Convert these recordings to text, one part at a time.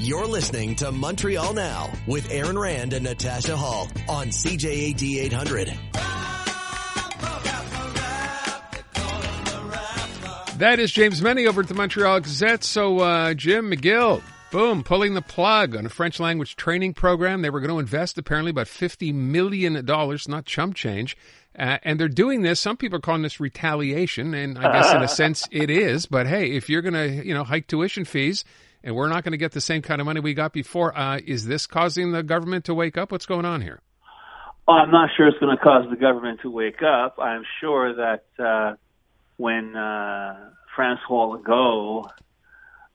You're listening to Montreal Now with Aaron Rand and Natasha Hall on CJAD 800. That is James MENNIE over at the Montreal Gazette. So Jim McGill, boom, pulling the plug on a French language training program. They were going to invest apparently about $50 million, not chump change. And they're doing this. Some people are calling this retaliation, and I guess in a sense it is. But hey, if you're going to, hike tuition fees, and we're not going to get the same kind of money we got before, is this causing the government to wake up? What's going on here? Well, I'm not sure it's going to cause the government to wake up. I'm sure that when Francois Legault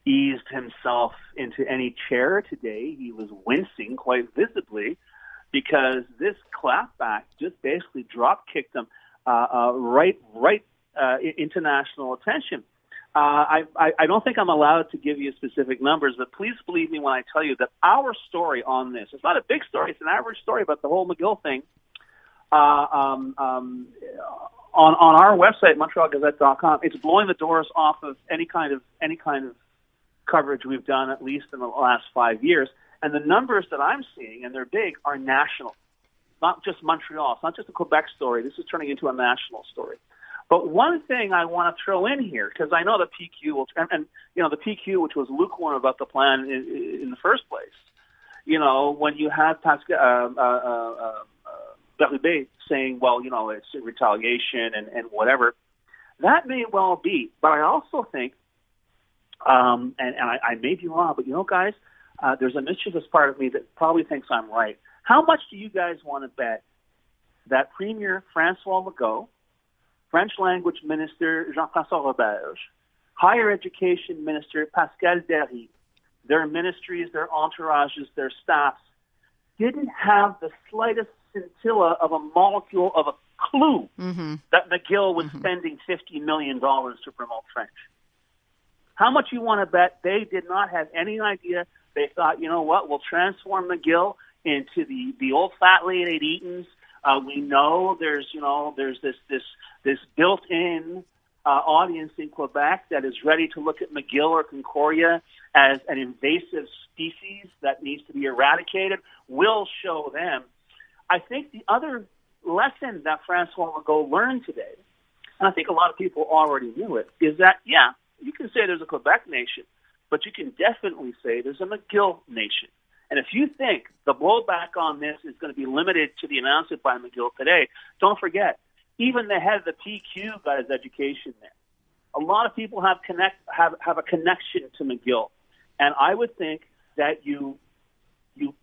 eased himself into any chair today, he was wincing quite visibly, because this clapback just basically drop-kicked them right into national attention. I don't think I'm allowed to give you specific numbers, but please believe me when I tell you that our story on this, it's not a big story, it's an average story about the whole McGill thing, on our website, MontrealGazette.com, it's blowing the doors off of any kind of coverage we've done, at least in the last 5 years. And the numbers that I'm seeing, and they're big, are national, not just Montreal. It's not just a Quebec story. This is turning into a national story. But one thing I want to throw in here, because I know the PQ the PQ, which was lukewarm about the plan in the first place, when you have Pascal Berube saying, well, it's retaliation and whatever, that may well be. But I also think, and I may be wrong, but guys, there's a mischievous part of me that probably thinks I'm right. How much do you guys want to bet that Premier Francois Legault, French Language Minister Jean-François Roberge, Higher Education Minister Pascal Derry, their ministries, their entourages, their staffs, didn't have the slightest scintilla of a molecule of a clue that McGill was spending $50 million to promote French? How much you want to bet they did not have any idea? They thought, we'll transform McGill into the old fat lady at Eaton's. We know there's this built-in audience in Quebec that is ready to look at McGill or Concordia as an invasive species that needs to be eradicated. We'll show them. I think the other lesson that Francois Legault learned today, and I think a lot of people already knew it, is that, you can say there's a Quebec nation, but you can definitely say there's a McGill nation. And if you think the blowback on this is going to be limited to the announcement by McGill today, don't forget, even the head of the PQ got his education there. A lot of people have a connection to McGill. And I would think that you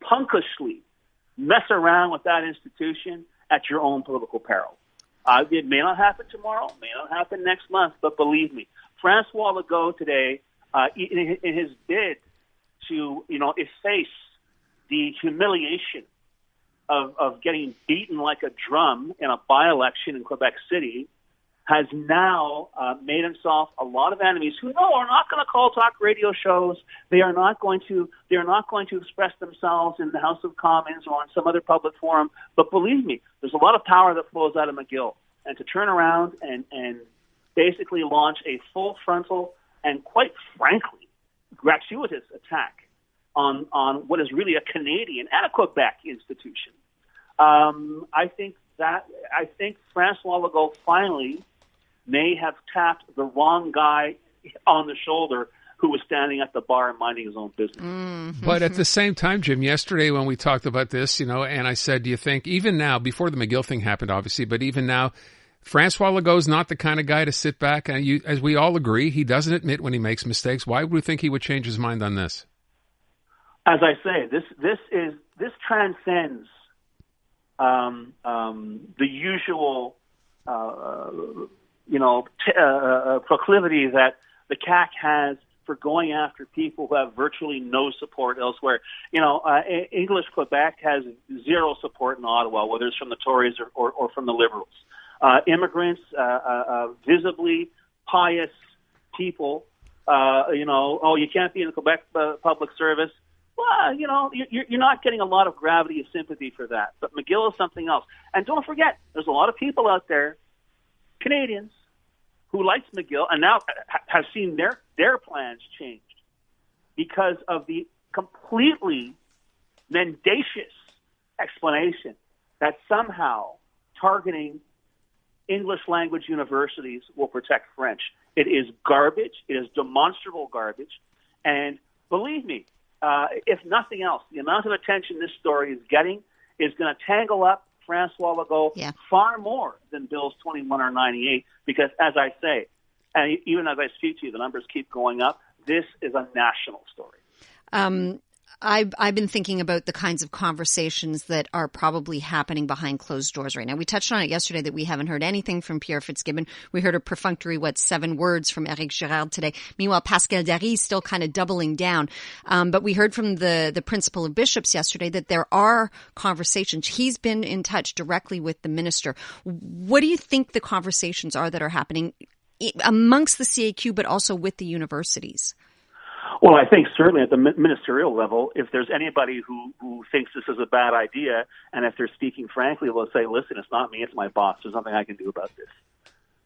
punkishly mess around with that institution at your own political peril. It may not happen tomorrow, may not happen next month, but believe me, Francois Legault today, in his bid to, efface the humiliation of getting beaten like a drum in a by-election in Quebec City, has now made himself a lot of enemies who are not going to call talk radio shows. They are not going to express themselves in the House of Commons or on some other public forum. But believe me, there's a lot of power that flows out of McGill. And to turn around and basically launch a full frontal and, quite frankly, gratuitous attack on what is really a Canadian and a Quebec institution. I think Francois Legault finally may have tapped the wrong guy on the shoulder who was standing at the bar and minding his own business. Mm-hmm. But at the same time, Jim, yesterday when we talked about this, and I said, do you think, even now, before the McGill thing happened, obviously, but even now, Francois Legault's not the kind of guy to sit back, and as we all agree, he doesn't admit when he makes mistakes. Why would we think he would change his mind on this? As I say, this transcends the usual proclivity that the CAQ has for going after people who have virtually no support elsewhere. English Quebec has zero support in Ottawa, whether it's from the Tories or from the Liberals. Immigrants, visibly pious people, you can't be in the Quebec public service. Well, you're not getting a lot of gravity of sympathy for that. But McGill is something else. And don't forget, there's a lot of people out there, Canadians, who likes McGill and now have seen their plans changed because of the completely mendacious explanation that somehow targeting English language universities will protect French. It is garbage. It is demonstrable garbage. And believe me, if nothing else, the amount of attention this story is getting is going to tangle up Francois Legault far more than Bills 21 or 98, because as I say, and even as I speak to you, the numbers keep going up. This is a national story. I've been thinking about the kinds of conversations that are probably happening behind closed doors right now. We touched on it yesterday that we haven't heard anything from Pierre Fitzgibbon. We heard a perfunctory, 7 words from Éric Girard today. Meanwhile, Pascal Darry is still kind of doubling down. But we heard from the principal of bishops yesterday that there are conversations. He's been in touch directly with the minister. What do you think the conversations are that are happening amongst the CAQ, but also with the universities? Well, I think certainly at the ministerial level, if there's anybody who thinks this is a bad idea, and if they're speaking frankly, they'll say, listen, it's not me, it's my boss. There's nothing I can do about this.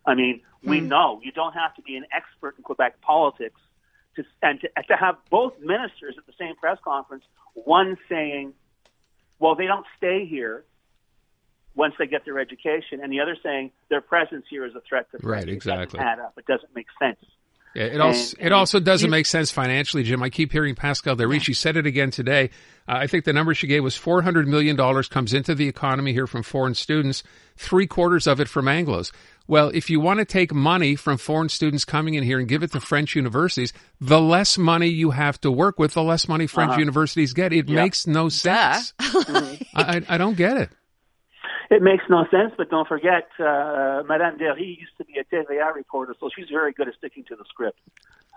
I mean, we know you don't have to be an expert in Quebec politics to have both ministers at the same press conference, one saying, well, they don't stay here once they get their education, and the other saying their presence here is a threat to French. Right, exactly. It doesn't add up. It doesn't make sense. Yeah, it also doesn't make sense financially, Jim. I keep hearing Pascal Darry. She said it again today. I think the number she gave was $400 million comes into the economy here from foreign students, 3/4 of it from Anglos. Well, if you want to take money from foreign students coming in here and give it to French universities, the less money you have to work with, the less money French universities get. It makes no sense. I don't get it. It makes no sense, but don't forget, Madame Derry used to be a TVA reporter, so she's very good at sticking to the script.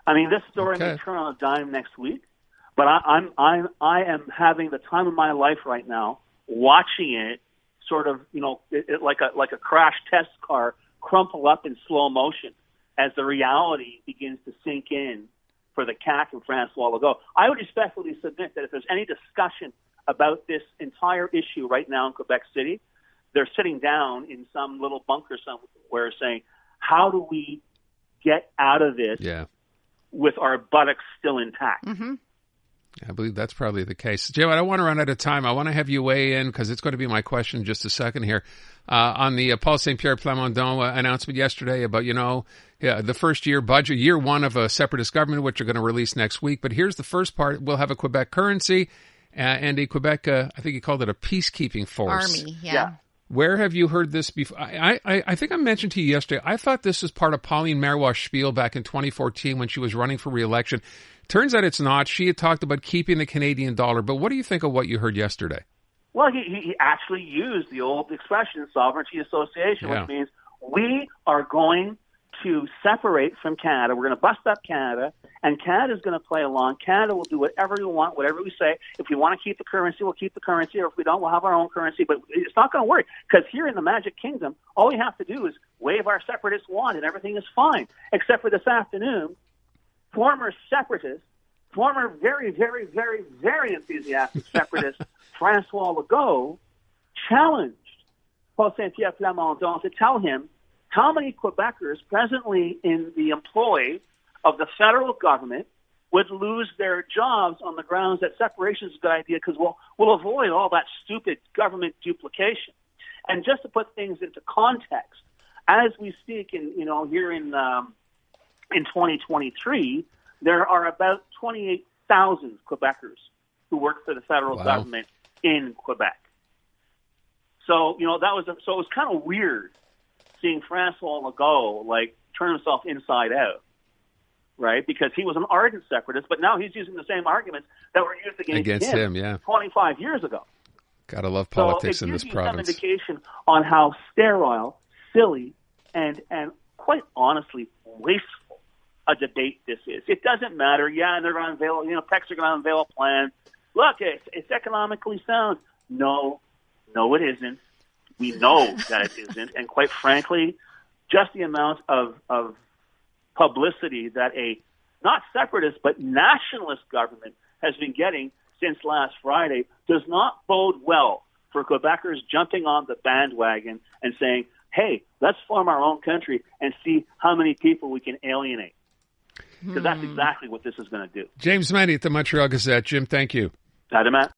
I mean, this story may turn on a dime next week, but I am having the time of my life right now, watching it sort of, like a crash test car crumple up in slow motion as the reality begins to sink in for the CAQ and Francois Legault. I would respectfully submit that if there's any discussion about this entire issue right now in Quebec City, they're sitting down in some little bunker somewhere saying, how do we get out of this with our buttocks still intact? Mm-hmm. I believe that's probably the case. Jim, I don't want to run out of time. I want to have you weigh in because it's going to be my question in just a second here. On the Paul St. Pierre Plamondon announcement yesterday about, the first year budget, year one of a separatist government, which are going to release next week. But here's the first part. We'll have a Quebec currency and a Quebec, I think he called it a peacekeeping force. Army, yeah. Where have you heard this before? I think I mentioned to you yesterday, I thought this was part of Pauline Marois' spiel back in 2014 when she was running for re-election. Turns out it's not. She had talked about keeping the Canadian dollar. But what do you think of what you heard yesterday? Well, he actually used the old expression, sovereignty association, which means we are going to separate from Canada. We're going to bust up Canada, and Canada is going to play along. Canada will do whatever we want, whatever we say. If we want to keep the currency, we'll keep the currency, or if we don't, we'll have our own currency. But it's not going to work, because here in the Magic Kingdom, all we have to do is wave our separatist wand, and everything is fine. Except for this afternoon, former separatist, former very, very, very, very enthusiastic separatist Francois Legault challenged Paul St. Pierre Plamondon to tell him how many Quebecers presently in the employ of the federal government would lose their jobs on the grounds that separation is a good idea because we'll avoid all that stupid government duplication. And just to put things into context, as we speak here in 2023, there are about 28,000 Quebecers who work for the federal government in Quebec. So, it was kind of weird seeing Francois Legault turn himself inside out, right? Because he was an ardent separatist, but now he's using the same arguments that were used against him 25 years ago. Gotta love politics in this province. Some indication on how sterile, silly, and quite honestly wasteful a debate this is. It doesn't matter. Yeah, they're going to unveil. PECs are going to unveil a plan. Look, it's economically sound. No, it isn't. We know that it isn't, and quite frankly, just the amount of publicity that a not separatist but nationalist government has been getting since last Friday does not bode well for Quebecers jumping on the bandwagon and saying, hey, let's form our own country and see how many people we can alienate. because that's exactly what this is going to do. James Mennie at the Montreal Gazette. Jim, thank you. Matt.